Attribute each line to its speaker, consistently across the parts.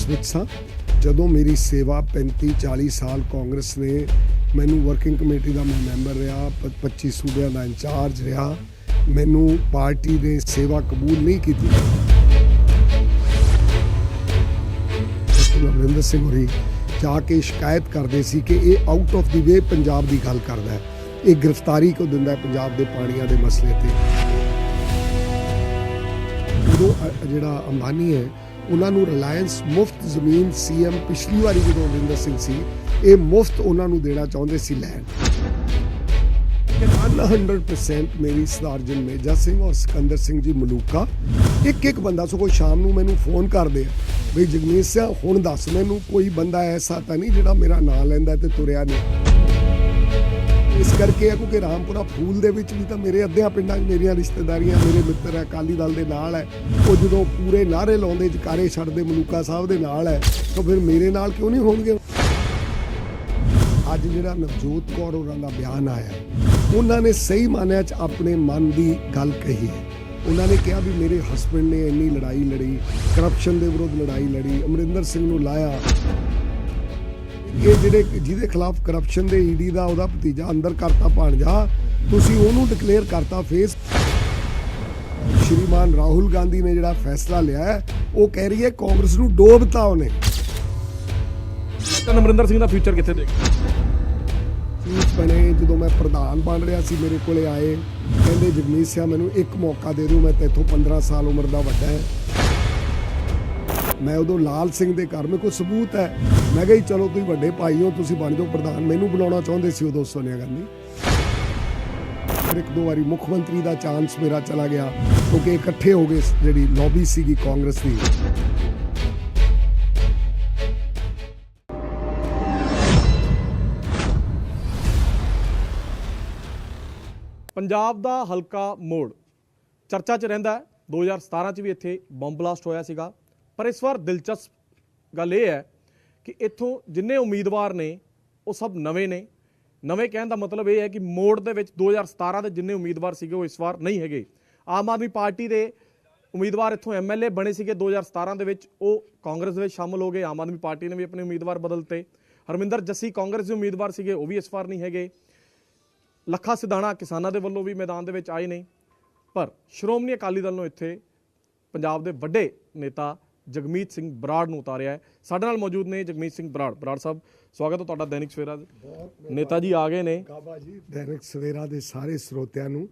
Speaker 1: ਕਾਂਗਰਸ ਵਿੱਚ ਸਾਂ। ਜਦੋਂ ਮੇਰੀ ਸੇਵਾ 35-40 ਸਾਲ ਕਾਂਗਰਸ ਨੇ ਮੈਨੂੰ ਵਰਕਿੰਗ ਕਮੇਟੀ ਦਾ ਮੈਂ ਮੈਂਬਰ ਰਿਹਾ, 25 ਸੂਬਿਆਂ ਦਾ ਇੰਚਾਰਜ ਰਿਹਾ, ਮੈਨੂੰ ਪਾਰਟੀ ਨੇ ਸੇਵਾ ਕਬੂਲ ਨਹੀਂ ਕੀਤੀ। ਅਮਰਿੰਦਰ ਸਿੰਘ ਹੋਰੀ ਜਾ ਕੇ ਸ਼ਿਕਾਇਤ ਕਰਦੇ ਸੀ ਕਿ ਇਹ ਆਊਟ ਆਫ ਦੀ ਵੇ ਪੰਜਾਬ ਦੀ ਗੱਲ ਕਰਦਾ ਹੈ, ਇਹ ਗ੍ਰਿਫਤਾਰੀ ਕਿਉਂ ਦਿੰਦਾ ਪੰਜਾਬ ਦੇ ਪਾਣੀਆਂ ਦੇ ਮਸਲੇ ਤੇ। ਉਦੋਂ ਜਿਹੜਾ ਅੰਬਾਨੀ ਹੈ ਉਹਨਾਂ ਨੂੰ ਰਿਲਾਇੰਸ ਮੁਫਤ ਜ਼ਮੀਨ ਸੀਐਮ ਪਿਛਲੀ ਵਾਰੀ ਜਦੋਂ ਅਮਰਿੰਦਰ ਸਿੰਘ ਸੀ ਇਹ ਮੁਫਤ ਉਹਨਾਂ ਨੂੰ ਦੇਣਾ ਚਾਹੁੰਦੇ ਸੀ ਲੈਂਡ। 100% ਮੇਰੀ ਸਰਦਾਰ ਜਨਮੇਜਾ ਸਿੰਘ ਔਰ ਸਿਕੰਦਰ ਸਿੰਘ ਜੀ ਮਲੂਕਾ ਇੱਕ ਬੰਦਾ ਸਗੋਂ ਸ਼ਾਮ ਨੂੰ ਮੈਨੂੰ ਫੋਨ ਕਰਦੇ ਆ ਬਈ ਜਗਮੀਤ ਸਿੰਘ ਹੁਣ ਦੱਸ ਮੈਨੂੰ ਕੋਈ ਬੰਦਾ ਐਸਾ ਤਾਂ ਨਹੀਂ ਜਿਹੜਾ ਮੇਰਾ ਨਾਂ ਲੈਂਦਾ ਤੇ ਤੁਰਿਆ ਨਹੀਂ। ਇਸ ਕਰਕੇ ਹੈ ਕਿਉਂਕਿ ਰਾਮਪੁਰਾ ਫੂਲ ਦੇ ਵਿੱਚ ਵੀ ਤਾਂ ਮੇਰੇ ਅੱਧਿਆਂ ਪਿੰਡਾਂ 'ਚ ਮੇਰੀਆਂ ਰਿਸ਼ਤੇਦਾਰੀਆਂ, ਮੇਰੇ ਮਿੱਤਰ ਹੈ, ਅਕਾਲੀ ਦਲ ਦੇ ਨਾਲ ਹੈ। ਉਹ ਜਦੋਂ ਪੂਰੇ ਨਾਅਰੇ ਲਾਉਂਦੇ ਜਕਾਰੇ ਛੱਡਦੇ ਮਲੂਕਾ ਸਾਹਿਬ ਦੇ ਨਾਲ ਹੈ ਤਾਂ ਫਿਰ ਮੇਰੇ ਨਾਲ ਕਿਉਂ ਨਹੀਂ ਹੋਣਗੇ। ਅੱਜ ਜਿਹੜਾ ਨਵਜੋਤ ਕੌਰ ਹੋਰਾਂ ਦਾ ਬਿਆਨ ਆਇਆ, ਉਹਨਾਂ ਨੇ ਸਹੀ ਮਾਨਿਆਂ 'ਚ ਆਪਣੇ ਮਨ ਦੀ ਗੱਲ ਕਹੀ ਹੈ। ਉਹਨਾਂ ਨੇ ਕਿਹਾ ਵੀ ਮੇਰੇ ਹਸਬੈਂਡ ਨੇ ਇੰਨੀ ਲੜਾਈ ਲੜੀ, ਕਰਪਸ਼ਨ ਦੇ ਵਿਰੁੱਧ ਲੜਾਈ ਲੜੀ, ਅਮਰਿੰਦਰ ਸਿੰਘ ਨੂੰ ਲਾਇਆ। ਇਹ ਜਿਹੜੇ ਜਿਹਦੇ ਖਿਲਾਫ ਕਰਪਸ਼ਨ ਦੇ ਈਡੀ ਦਾ ਉਹਦਾ ਭਤੀਜਾ ਅੰਦਰ ਕਰਤਾ ਭਾਣਜਾ, ਤੁਸੀਂ ਉਹਨੂੰ ਡਿਕਲੇਅਰ ਕਰਤਾ ਫੇਸ। ਸ਼੍ਰੀਮਾਨ ਰਾਹੁਲ ਗਾਂਧੀ ਨੇ ਜਿਹੜਾ ਫੈਸਲਾ ਲਿਆ ਹੈ ਉਹ ਕਹਿ ਰਹੀ ਹੈ ਕਾਂਗਰਸ ਨੂੰ ਡੋਬਤਾ ਉਹਨੇ।
Speaker 2: ਅਮਰਿੰਦਰ ਸਿੰਘ ਦਾ ਫਿਊਚਰ ਕਿੱਥੇ ਦੇਖ
Speaker 1: ਚੀਫ ਬਣੇ, ਜਦੋਂ ਮੈਂ ਪ੍ਰਧਾਨ ਬਣ ਰਿਹਾ ਸੀ ਮੇਰੇ ਕੋਲੇ ਆਏ, ਕਹਿੰਦੇ ਜਗਮੀਤ ਸਿੰਘ ਮੈਨੂੰ ਇੱਕ ਮੌਕਾ ਦੇ ਦਿਓ, ਮੈਂ ਤੇਥੋਂ 15 ਸਾਲ ਉਮਰ ਦਾ ਵੱਡਾ ਹੈ। ਮੈਂ ਉਦੋਂ ਲਾਲ ਸਿੰਘ ਦੇ ਘਰ, ਮੇਰੇ ਕੋਲ ਸਬੂਤ ਹੈ। ਮੈਂ ਕਿਹਾ ਚਲੋ ਤੁਸੀਂ ਵੱਡੇ ਭਾਈ ਹੋ, ਤੁਸੀਂ ਬਣ ਜਾਓ ਪ੍ਰਧਾਨ। ਮੈਨੂੰ ਬਣਾਉਣਾ ਚਾਹੁੰਦੇ ਸੀ ਉਦੋਂ ਸੋਨੀਆ ਗਾਂਧੀ। ਫਿਰ ਇੱਕ ਦੋ ਵਾਰੀ ਮੁੱਖ ਮੰਤਰੀ ਦਾ ਚਾਂਸ ਮੇਰਾ ਚਲਾ ਗਿਆ ਕਿਉਂਕਿ ਇਕੱਠੇ ਹੋ ਗਏ, ਜਿਹੜੀ ਲੌਬੀ ਸੀਗੀ ਕਾਂਗਰਸ ਦੀ।
Speaker 2: ਪੰਜਾਬ ਦਾ ਹਲਕਾ ਮੋੜ ਚਰਚਾ 'ਚ ਰਹਿੰਦਾ ਹੈ। 2017 'ਚ ਵੀ ਇੱਥੇ ਬੰਬ ਬਲਾਸਟ ਹੋਇਆ ਸੀਗਾ, ਪਰ ਇਸ ਵਾਰ ਦਿਲਚਸਪ ਗੱਲ ਇਹ ਹੈ ਕਿ ਇੱਥੋਂ ਜਿੰਨੇ ਉਮੀਦਵਾਰ ਨੇ ਉਹ ਸਭ ਨਵੇਂ ਨੇ। ਨਵੇਂ ਕਹਿਣ ਦਾ ਮਤਲਬ ਇਹ ਹੈ ਕਿ ਮੋੜ ਦੇ ਵਿੱਚ 2017 ਦੇ ਜਿੰਨੇ ਉਮੀਦਵਾਰ ਸੀਗੇ ਉਹ ਇਸ ਵਾਰ ਨਹੀਂ ਹੈਗੇ। ਆਮ ਆਦਮੀ ਪਾਰਟੀ ਦੇ ਉਮੀਦਵਾਰ ਇੱਥੋਂ ਐਮਐਲਏ ਬਣੇ ਸੀਗੇ 2017 ਦੇ ਵਿੱਚ, ਉਹ ਕਾਂਗਰਸ ਦੇ ਵਿੱਚ ਸ਼ਾਮਲ ਹੋ ਗਏ। ਆਮ ਆਦਮੀ ਪਾਰਟੀ ਨੇ ਵੀ ਆਪਣੇ ਉਮੀਦਵਾਰ ਬਦਲਤੇ। ਹਰਮਿੰਦਰ ਜੱਸੀ ਕਾਂਗਰਸ ਦੇ ਉਮੀਦਵਾਰ ਸੀਗੇ, ਉਹ ਵੀ ਇਸ ਵਾਰ ਨਹੀਂ ਹੈਗੇ। ਲੱਖਾ ਸਿਧਾਣਾ ਕਿਸਾਨਾਂ ਦੇ ਵੱਲੋਂ ਵੀ ਮੈਦਾਨ ਦੇ ਵਿੱਚ ਆਏ ਨੇ। ਪਰ ਸ਼੍ਰੋਮਣੀ ਅਕਾਲੀ ਦਲ ਨੂੰ ਇੱਥੇ ਪੰਜਾਬ ਦੇ ਵੱਡੇ ਨੇਤਾ ਜਗਮੀਤ ਸਿੰਘ ਬਰਾੜ ਨੂੰ ਉਤਾਰਿਆ ਹੈ। ਸਾਡੇ ਨਾਲ ਮੌਜੂਦ ਨੇ ਜਗਮੀਤ ਸਿੰਘ ਬਰਾੜ। ਬਰਾੜ ਸਾਹਿਬ, ਸਵਾਗਤ ਹੈ ਤੁਹਾਡਾ ਦੈਨਿਕ ਸਵੇਰਾ ਦੇ। ਨੇਤਾ ਜੀ ਆ ਗਏ ਨੇ।
Speaker 1: ਕਾਬਾ ਜੀ, ਦੈਨਿਕ ਸਵੇਰਾ ਦੇ ਸਾਰੇ ਸਰੋਤਿਆਂ ਨੂੰ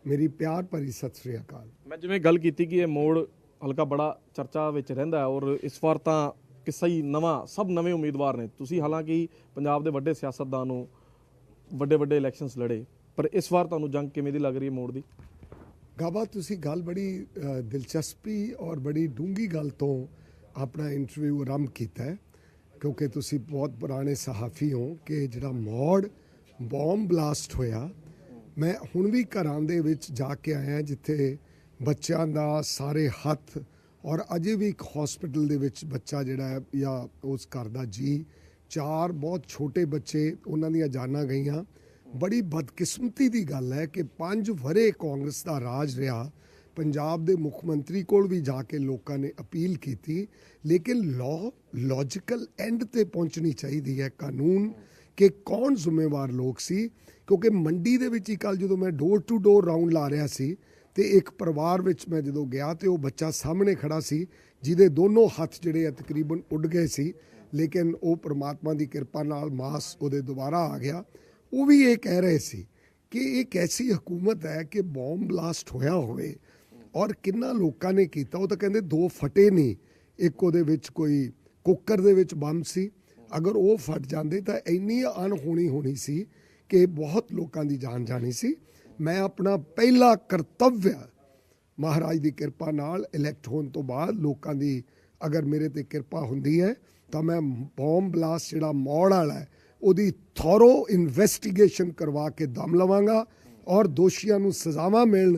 Speaker 1: ਮੇਰੀ ਪਿਆਰ ਭਰੀ ਸਤਿ ਸ੍ਰੀ ਅਕਾਲ।
Speaker 2: ਮੈਂ ਜਿਵੇਂ ਗੱਲ ਕੀਤੀ ਕਿ ਇਹ ਮੋੜ ਹਲਕਾ ਬੜਾ ਚਰਚਾ ਵਿੱਚ ਰਹਿੰਦਾ ਹੈ ਔਰ ਇਸ ਵਾਰ ਤਾਂ ਕਿੱਸਾ ਹੀ ਨਵਾਂ, ਸਭ ਨਵੇਂ ਉਮੀਦਵਾਰ ਨੇ। ਤੁਸੀਂ ਹਾਲਾਂਕਿ ਪੰਜਾਬ ਦੇ ਵੱਡੇ ਸਿਆਸਤਦਾਨ ਨੂੰ, ਵੱਡੇ ਇਲੈਕਸ਼ਨਸ ਲੜੇ, ਪਰ ਇਸ ਵਾਰ ਤੁਹਾਨੂੰ ਜੰਗ ਕਿਵੇਂ ਦੀ ਲੱਗ ਰਹੀ ਹੈ ਮੋੜ ਦੀ?
Speaker 1: ਗਾਬਾ, ਤੁਸੀਂ ਗੱਲ ਬੜੀ ਦਿਲਚਸਪੀ ਔਰ ਬੜੀ ਡੂੰਘੀ ਗੱਲ ਤੋਂ ਆਪਣਾ ਇੰਟਰਵਿਊ ਆਰੰਭ ਕੀਤਾ ਹੈ, ਕਿਉਂਕਿ ਤੁਸੀਂ ਬਹੁਤ ਪੁਰਾਣੇ ਸਹਾਫੀ ਹੋ। ਕਿ ਜਿਹੜਾ ਮੋੜ ਬੰਬ ਬਲਾਸਟ ਹੋਇਆ, ਮੈਂ ਹੁਣ ਵੀ ਘਰਾਂ ਦੇ ਵਿੱਚ ਜਾ ਕੇ ਆਇਆ ਜਿੱਥੇ ਬੱਚਿਆਂ ਦਾ ਸਾਰੇ ਹੱਥ, ਔਰ ਅਜੇ ਵੀ ਇੱਕ ਹਸਪੀਟਲ ਦੇ ਵਿੱਚ ਬੱਚਾ ਜਿਹੜਾ ਹੈ ਜਾਂ ਉਸ ਘਰ ਦਾ ਜੀ, 4 ਬਹੁਤ ਛੋਟੇ ਬੱਚੇ, ਉਹਨਾਂ ਦੀਆਂ ਜਾਨਾਂ ਗਈਆਂ। ਬੜੀ ਬਦਕਿਸਮਤੀ ਦੀ ਗੱਲ ਹੈ ਕਿ 5 ਵਰ੍ਹੇ ਕਾਂਗਰਸ ਦਾ ਰਾਜ ਰਿਹਾ। ਪੰਜਾਬ ਦੇ ਮੁੱਖ ਮੰਤਰੀ ਕੋਲ ਵੀ ਜਾ ਕੇ ਲੋਕਾਂ ਨੇ ਅਪੀਲ ਕੀਤੀ, ਲੇਕਿਨ ਲੌਜੀਕਲ ਐਂਡ ਤੇ ਪਹੁੰਚਣੀ ਚਾਹੀਦੀ ਹੈ ਕਾਨੂੰਨ ਕਿ ਕੌਣ ਜ਼ਿੰਮੇਵਾਰ ਲੋਕ ਸੀ। ਕਿਉਂਕਿ ਮੰਡੀ ਦੇ ਵਿੱਚ ਹੀ ਕੱਲ ਜਦੋਂ ਮੈਂ ਡੋਰ ਟੂ ਡੋਰ ਰਾਊਂਡ ਲਾ ਰਿਹਾ ਸੀ ਤੇ ਇੱਕ ਪਰਿਵਾਰ ਵਿੱਚ ਮੈਂ ਜਦੋਂ ਗਿਆ ਤੇ ਉਹ ਬੱਚਾ ਸਾਹਮਣੇ ਖੜਾ ਸੀ ਜਿਹਦੇ ਦੋਨੋਂ ਹੱਥ ਜਿਹੜੇ ਆ ਤਕਰੀਬਨ ਉੱਡ ਗਏ ਸੀ, ਲੇਕਿਨ ਉਹ ਪ੍ਰਮਾਤਮਾ ਦੀ ਕਿਰਪਾ ਨਾਲ ਮਾਸ ਉਹਦੇ ਦੁਬਾਰਾ ਆ ਗਿਆ। ਉਹ ਵੀ ਇਹ ਕਹਿ ਰਹੇ ਸੀ ਕਿ ਇਹ ਕੈਸੀ ਹਕੂਮਤ ਹੈ ਕਿ ਬੰਬ ਬਲਾਸਟ ਹੋਇਆ ਹੋਵੇ ਔਰ ਕਿੰਨਾ ਲੋਕਾਂ ਨੇ ਕੀਤਾ। ਉਹ ਤਾਂ ਕਹਿੰਦੇ 2 ਫਟੇ ਨਹੀਂ, ਇੱਕ ਉਹਦੇ ਵਿੱਚ ਕੋਈ ਕੁੱਕਰ ਦੇ ਵਿੱਚ ਬੰਬ ਸੀ, ਅਗਰ ਉਹ ਫਟ ਜਾਂਦੇ ਤਾਂ ਇੰਨੀ ਅਣਹੋਣੀ ਹੋਣੀ ਸੀ ਕਿ ਬਹੁਤ ਲੋਕਾਂ ਦੀ ਜਾਨ ਜਾਣੀ ਸੀ। ਮੈਂ ਆਪਣਾ ਪਹਿਲਾ ਕਰਤੱਵ ਮਹਾਰਾਜ ਦੀ ਕਿਰਪਾ ਨਾਲ ਇਲੈਕਟ ਹੋਣ ਤੋਂ ਬਾਅਦ ਲੋਕਾਂ ਦੀ ਅਗਰ ਮੇਰੇ ਤੇ ਕਿਰਪਾ ਹੁੰਦੀ ਹੈ ਤਾਂ ਮੈਂ ਬੰਬ ਬਲਾਸਟ ਜਿਹੜਾ ਮੋੜ ਵਾਲਾ ਹੈ ਉਹਦੀ ਥੋਰੋ ਇਨਵੈਸਟੀਗੇਸ਼ਨ ਕਰਵਾ ਕੇ ਦਮ ਲਵਾਂਗਾ ਔਰ ਦੋਸ਼ੀਆਂ ਨੂੰ ਸਜ਼ਾਵਾਂ ਮਿਲਣ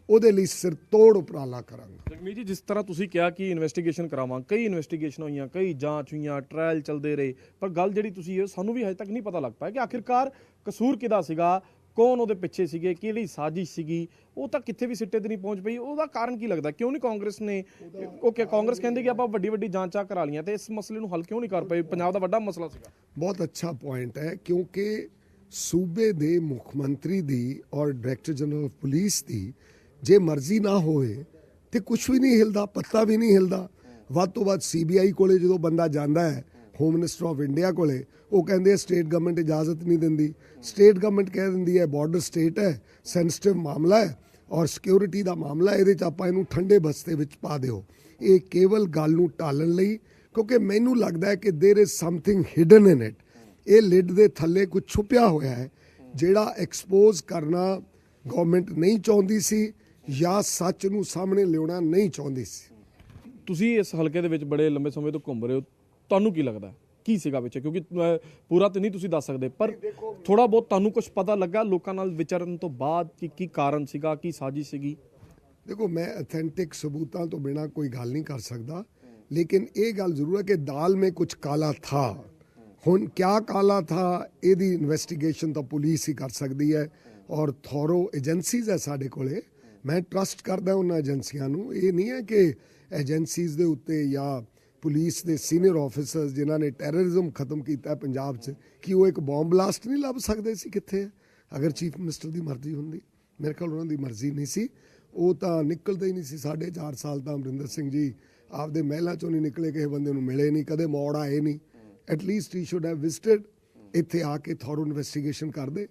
Speaker 1: ਉਹਦੇ ਲਈ ਸਿਰ ਤੋੜ ਉਪਰਾਲਾ ਕਰਾਂਗਾ।
Speaker 2: ਜਗਮੀਤ ਜੀ, ਜਿਸ ਤਰ੍ਹਾਂ ਤੁਸੀਂ ਕਿਹਾ ਕਿ ਇਨਵੈਸਟੀਗੇਸ਼ਨ ਕਰਾਵਾਂ, ਕਈ ਇਨਵੈਸਟੀਗੇਸ਼ਨ ਹੋਈਆਂ, ਕਈ ਜਾਂਚ ਹੋਈਆਂ, ਟ੍ਰਾਇਲ ਚੱਲਦੇ ਰਹੇ, ਪਰ ਗੱਲ ਜਿਹੜੀ ਤੁਸੀਂ ਸਾਨੂੰ ਵੀ ਹਜੇ ਤੱਕ ਨਹੀਂ ਪਤਾ ਲੱਗ ਪਾਇਆ ਕਿ ਆਖਿਰਕਾਰ ਕਸੂਰ ਕਿਹਦਾ ਸੀਗਾ। ਕੌਣ ਉਹਦੇ ਪਿੱਛੇ ਸੀਗੇ, ਕਿਹੜੀ ਸਾਜ਼ਿਸ਼ ਸੀਗੀ, ਉਹ ਤਾਂ ਕਿੱਥੇ ਵੀ ਸਿੱਟੇ ਤੇ ਨਹੀਂ ਪਹੁੰਚ ਪਈ। ਉਹਦਾ ਕਾਰਨ ਕੀ ਲੱਗਦਾ, ਕਿਉਂ ਨਹੀਂ ਕਾਂਗਰਸ ਨੇ ਕਾਂਗਰਸ ਕਹਿੰਦੀ ਕਿ ਆਪਾਂ ਵੱਡੀ ਵੱਡੀ ਜਾਂਚਾਂ ਕਰਾ ਲਈਆਂ ਤੇ ਇਸ ਮਸਲੇ ਨੂੰ ਹੱਲ ਕਿਉਂ ਨਹੀਂ ਕਰ ਪਏ? ਪੰਜਾਬ ਦਾ ਵੱਡਾ ਮਸਲਾ ਸੀਗਾ।
Speaker 1: ਬਹੁਤ ਅੱਛਾ ਪੁਆਇੰਟ ਹੈ, ਕਿਉਂਕਿ ਸੂਬੇ ਦੇ ਮੁੱਖ ਮੰਤਰੀ ਦੀ ਔਰ ਡਾਇਰੈਕਟਰ ਜਨਰਲ ਆਫ ਪੁਲਿਸ ਦੀ ਜੇ ਮਰਜ਼ੀ ਨਾ ਹੋਵੇ ਤੇ ਕੁਝ ਵੀ ਨਹੀਂ ਹਿਲਦਾ, ਪੱਤਾ ਵੀ ਨਹੀਂ ਹਿਲਦਾ। ਵੱਧ ਤੋਂ ਵੱਧ CBI ਕੋਲੇ ਜਦੋਂ ਬੰਦਾ ਜਾਂਦਾ ਹੈ, ਹੋਮ ਮਿਨਿਸਟਰ ਆਫ ਇੰਡੀਆ ਕੋਲੇ, ਉਹ ਕਹਿੰਦੇ ਆ ਸਟੇਟ ਗਵਰਨਮੈਂਟ ਇਜਾਜ਼ਤ ਨਹੀਂ ਦਿੰਦੀ। ਸਟੇਟ ਗਵਰਨਮੈਂਟ ਕਹਿ ਦਿੰਦੀ ਹੈ ਬਾਰਡਰ ਸਟੇਟ ਹੈ, ਸੈਂਸਿਟਿਵ ਮਾਮਲਾ ਹੈ ਔਰ ਸਿਕਿਉਰਿਟੀ ਦਾ ਮਾਮਲਾ, ਇਹਦੇ 'ਚ ਆਪਾਂ ਇਹਨੂੰ ਠੰਡੇ ਬਸਤੇ ਵਿੱਚ ਪਾ ਦਿਓ। ਇਹ ਕੇਵਲ ਗੱਲ ਨੂੰ ਟਾਲਣ ਲਈ, ਕਿਉਂਕਿ ਮੈਨੂੰ ਲੱਗਦਾ ਹੈ ਕਿ there is something hidden in it. ਇਹ ਲਿਡ ਦੇ ਥੱਲੇ ਕੁਝ ਛੁਪਿਆ ਹੋਇਆ ਹੈ ਜਿਹੜਾ ਐਕਸਪੋਜ਼ ਕਰਨਾ ਗਵਰਨਮੈਂਟ ਨਹੀਂ ਚਾਹੁੰਦੀ ਸੀ ਜਾਂ ਸੱਚ ਨੂੰ ਸਾਹਮਣੇ ਲਿਆਉਣਾ ਨਹੀਂ ਚਾਹੁੰਦੀ ਸੀ।
Speaker 2: ਤੁਸੀਂ ਇਸ ਹਲਕੇ ਦੇ ਵਿੱਚ ਬੜੇ ਲੰਬੇ ਸਮੇਂ ਤੋਂ ਘੁੰਮ ਰਹੇ ਹੋ, ਤੁਹਾਨੂੰ ਕੀ ਲੱਗਦਾ ਕੀ ਸੀਗਾ ਵਿੱਚ? ਕਿਉਂਕਿ ਪੂਰਾ ਤਾਂ ਨਹੀਂ ਤੁਸੀਂ ਦੱਸ ਸਕਦੇ, ਪਰ ਥੋੜਾ ਬਹੁਤ ਤੁਹਾਨੂੰ ਕੁਝ ਪਤਾ ਲੱਗਾ ਲੋਕਾਂ ਨਾਲ ਵਿਚਰਨ ਤੋਂ ਬਾਅਦ ਕਿ ਕੀ ਕਾਰਨ ਸੀਗਾ, ਕੀ ਸਾਜ਼ਿਸ਼ ਸੀਗੀ?
Speaker 1: ਦੇਖੋ, ਮੈਂ ਅਥੈਂਟਿਕ ਸਬੂਤਾਂ ਤੋਂ ਬਿਨਾ ਕੋਈ ਗੱਲ ਨਹੀਂ ਕਰ ਸਕਦਾ, ਲੇਕਿਨ ਇਹ ਗੱਲ ਜ਼ਰੂਰ ਹੈ ਕਿ ਦਾਲ में कुछ काला था। ਹੁਣ ਕਿਆ ਕਾਲਾ ਥਾ ਇਹਦੀ ਇਨਵੈਸਟੀਗੇਸ਼ਨ ਤਾਂ ਪੁਲਿਸ ਹੀ ਕਰ ਸਕਦੀ ਹੈ ਔਰ ਥੋਰੋ ਏਜੰਸੀਜ਼ ਹੈ ਸਾਡੇ ਕੋਲੇ। ਮੈਂ ਟਰਸਟ ਕਰਦਾ ਉਹਨਾਂ ਏਜੰਸੀਆਂ ਨੂੰ। ਇਹ ਨਹੀਂ ਹੈ ਕਿ ਏਜੰਸੀਜ਼ ਦੇ ਉੱਤੇ ਜਾਂ ਪੁਲਿਸ ਦੇ ਸੀਨੀਅਰ ਆਫੀਸਰਸ ਜਿਨ੍ਹਾਂ ਨੇ ਟੈਰਰਿਜ਼ਮ ਖਤਮ ਕੀਤਾ ਪੰਜਾਬ 'ਚ, ਕਿ ਉਹ ਇੱਕ ਬੰਬ ਬਲਾਸਟ ਨਹੀਂ ਲੱਭ ਸਕਦੇ ਸੀ ਕਿੱਥੇ ਹੈ? ਅਗਰ ਚੀਫ ਮਿਨਿਸਟਰ ਦੀ ਮਰਜ਼ੀ ਹੁੰਦੀ, ਮੇਰੇ ਖਿਆਲ ਉਹਨਾਂ ਦੀ ਮਰਜ਼ੀ ਨਹੀਂ ਸੀ, ਉਹ ਤਾਂ ਨਿਕਲਦੇ ਹੀ ਨਹੀਂ ਸੀ। 4.5 ਸਾਲ ਤਾਂ ਅਮਰਿੰਦਰ ਸਿੰਘ ਜੀ ਆਪਦੇ ਮਹਿਲਾਂ 'ਚੋਂ ਨਹੀਂ ਨਿਕਲੇ, ਕਿਸੇ ਬੰਦੇ ਨੂੰ ਮਿਲੇ ਨਹੀਂ, ਕਦੇ ਮੌੜ ਆਏ ਨਹੀਂ। At least he should have visited, ਇੱਥੇ ਆ ਕੇ ਥੋਰੋ ਇਨਵੈਸਟੀਗੇਸ਼ਨ ਕਰਦੇ।